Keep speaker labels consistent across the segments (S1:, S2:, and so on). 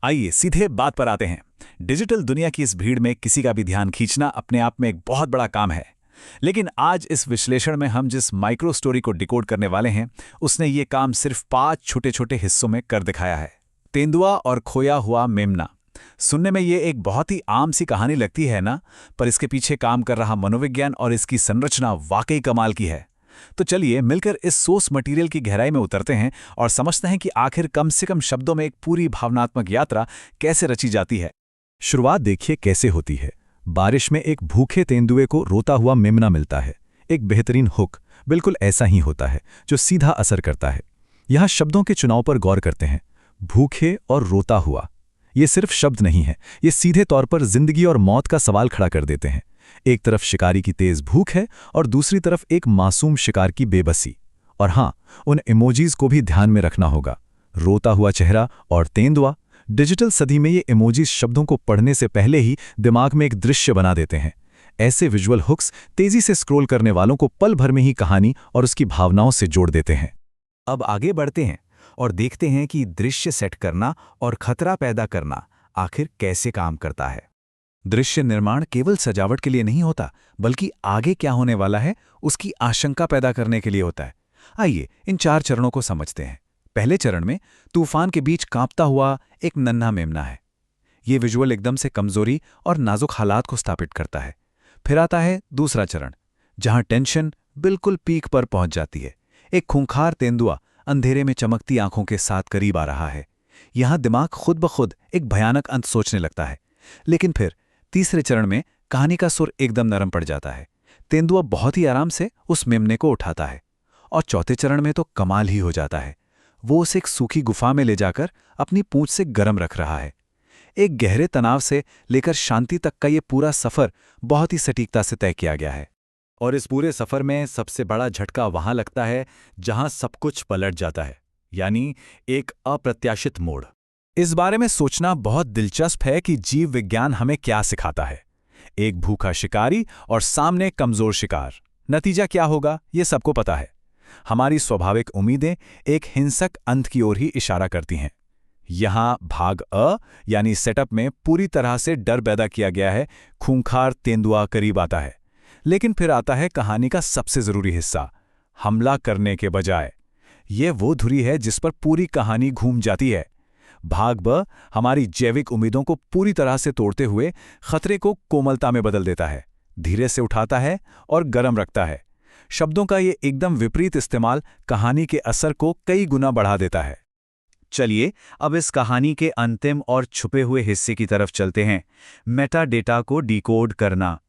S1: आइए सीधे बात पर आते हैं। डिजिटल दुनिया की इस भीड़ में किसी का भी ध्यान खींचना अपने आप में एक बहुत बड़ा काम है। लेकिन आज इस विश्लेषण में हम जिस माइक्रो स्टोरी को डिकोड करने वाले हैं, उसने ये काम सिर्फ 5 छोटे-छोटे हिस्सों में कर दिखाया है। तेंदुआ और खोया हुआ मेमना। सुनने में ये एक बहुत ही आम सी कहानी लगती है ना, पर इसके पीछे काम कर रहा मनोविज्ञान और इसकी संरचना वाकई कमाल की है। तो चलिए मिलकर इस सोर्स मटेरियल की गहराई में उतरते हैं और समझते हैं कि आखिर कम से कम शब्दों में एक पूरी भावनात्मक यात्रा कैसे रची जाती है।
S2: शुरुआत देखिए कैसे होती है। बारिश में एक भूखे तेंदुए को रोता हुआ मेमना मिलता है। एक बेहतरीन हुक बिल्कुल ऐसा ही होता है जो सीधा असर करता है। यहाँ शब्दों के चुनाव पर गौर करते हैं। भूखे और रोता हुआ, ये सिर्फ शब्द नहीं है, ये सीधे तौर पर जिंदगी और मौत का सवाल खड़ा कर देते हैं। एक तरफ शिकारी की तेज भूख है और दूसरी तरफ एक मासूम शिकार की बेबसी। और हाँ, उन इमोजीज को भी ध्यान में रखना होगा। रोता हुआ चेहरा और तेंदुआ। डिजिटल सदी में ये इमोजीज शब्दों को पढ़ने से पहले ही दिमाग में एक दृश्य बना देते हैं। ऐसे विजुअल हुक्स तेजी से स्क्रॉल करने वालों को पल भर में ही कहानी और उसकी भावनाओं से जोड़ देते हैं।
S1: अब आगे बढ़ते हैं और देखते हैं कि दृश्य सेट करना और खतरा पैदा करना आखिर कैसे काम करता है। दृश्य निर्माण केवल सजावट के लिए नहीं होता, बल्कि आगे क्या होने वाला है उसकी आशंका पैदा करने के लिए होता है। आइए इन 4 चरणों को समझते हैं। पहले चरण में तूफान के बीच कांपता हुआ एक नन्हा मेमना है। ये विजुअल एकदम से कमजोरी और नाजुक हालात को स्थापित करता है। फिर आता है दूसरा चरण, जहां टेंशन बिल्कुल पीक पर पहुंच जाती है। एक खूंखार तेंदुआ अंधेरे में चमकती आंखों के साथ करीब आ रहा है। यहां दिमाग खुद ब खुद एक भयानक अंत सोचने लगता है। लेकिन फिर तीसरे चरण में कहानी का सुर एकदम नरम पड़ जाता है। तेंदुआ बहुत ही आराम से उस मेमने को उठाता है। और चौथे चरण में तो कमाल ही हो जाता है। वो उसे एक सूखी गुफा में ले जाकर अपनी पूंछ से गर्म रख रहा है। एक गहरे तनाव से लेकर शांति तक का ये पूरा सफर बहुत ही सटीकता से तय किया गया है। और इस पूरे सफर में सबसे बड़ा झटका वहां लगता है जहां सब कुछ पलट जाता है, यानी एक अप्रत्याशित मोड़। इस बारे में सोचना बहुत दिलचस्प है कि जीव विज्ञान हमें क्या सिखाता है। एक भूखा शिकारी और सामने कमजोर शिकार। नतीजा क्या होगा ये सबको पता है। हमारी स्वाभाविक उम्मीदें एक हिंसक अंत की ओर ही इशारा करती हैं। यहां भाग यानी सेटअप में पूरी तरह से डर पैदा किया गया है। खूंखार तेंदुआ करीब आता है। लेकिन फिर आता है कहानी का सबसे जरूरी हिस्सा, हमला करने के बजाय। ये वो धुरी है जिस पर पूरी कहानी घूम जाती है। भाग ब हमारी जैविक उम्मीदों को पूरी तरह से तोड़ते हुए खतरे को कोमलता में बदल देता है। धीरे से उठाता है और गर्म रखता है। शब्दों का ये एकदम विपरीत इस्तेमाल कहानी के असर को कई गुना बढ़ा देता है। चलिए अब इस कहानी के अंतिम और छुपे हुए हिस्से की तरफ चलते हैं, मेटा डेटा को डिकोड करना।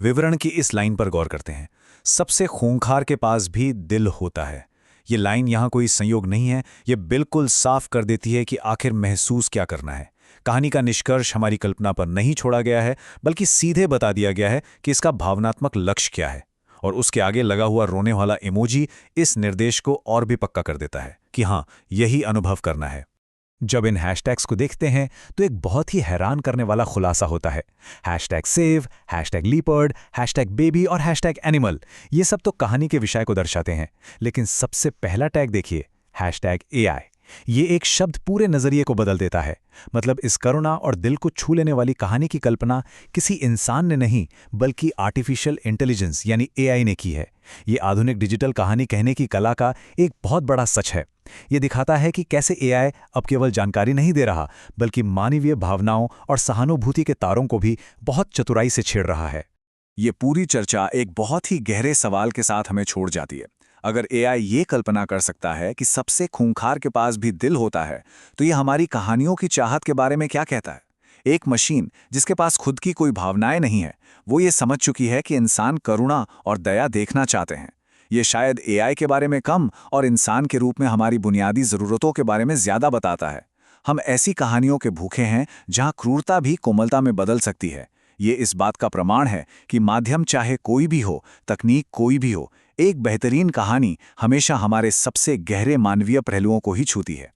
S1: विवरण की इस लाइन पर गौर करते हैं, सबसे खूंखार के पास भी दिल होता है। ये लाइन यहाँ कोई संयोग नहीं है, ये बिल्कुल साफ कर देती है कि आखिर महसूस क्या करना है। कहानी का निष्कर्ष हमारी कल्पना पर नहीं छोड़ा गया है, बल्कि सीधे बता दिया गया है कि इसका भावनात्मक लक्ष्य क्या है। और उसके आगे लगा हुआ रोने वाला इमोजी इस निर्देश को और भी पक्का कर देता है कि हाँ, यही अनुभव करना है। जब इन हैशटैग्स को देखते हैं तो एक बहुत ही हैरान करने वाला खुलासा होता है। #सेव, #लीपर्ड, #बेबी और #एनिमल, ये सब तो कहानी के विषय को दर्शाते हैं। लेकिन सबसे पहला टैग देखिए, #AI। ये एक शब्द पूरे नजरिए को बदल देता है। मतलब इस करुणा और दिल को छू लेने वाली कहानी की कल्पना किसी इंसान ने नहीं, बल्कि आर्टिफिशियल इंटेलिजेंस यानी AI ने की है। ये आधुनिक डिजिटल कहानी कहने की कला का एक बहुत बड़ा सच है। ये दिखाता है कि कैसे AI अब केवल जानकारी नहीं दे रहा, बल्कि मानवीय भावनाओं और सहानुभूति के तारों को भी बहुत चतुराई से छेड़ रहा है। ये पूरी चर्चा एक बहुत ही गहरे सवाल के साथ हमें छोड़ जाती है। अगर AI ये कल्पना कर सकता है कि सबसे खूंखार के पास भी दिल होता है, तो ये हमारी कहानियों की चाहत के बारे में क्या कहता है? एक मशीन जिसके पास खुद की कोई भावनाएं नहीं है, वो ये समझ चुकी है कि इंसान करुणा और दया देखना चाहते हैं। ये शायद AI के बारे में कम और इंसान के रूप में हमारी बुनियादी ज़रूरतों के बारे में ज़्यादा बताता है। हम ऐसी कहानियों के भूखे हैं जहां क्रूरता भी कोमलता में बदल सकती है। ये इस बात का प्रमाण है कि माध्यम चाहे कोई भी हो, तकनीक कोई भी हो, एक बेहतरीन कहानी हमेशा हमारे सबसे गहरे मानवीय पहलुओं को ही छूती है।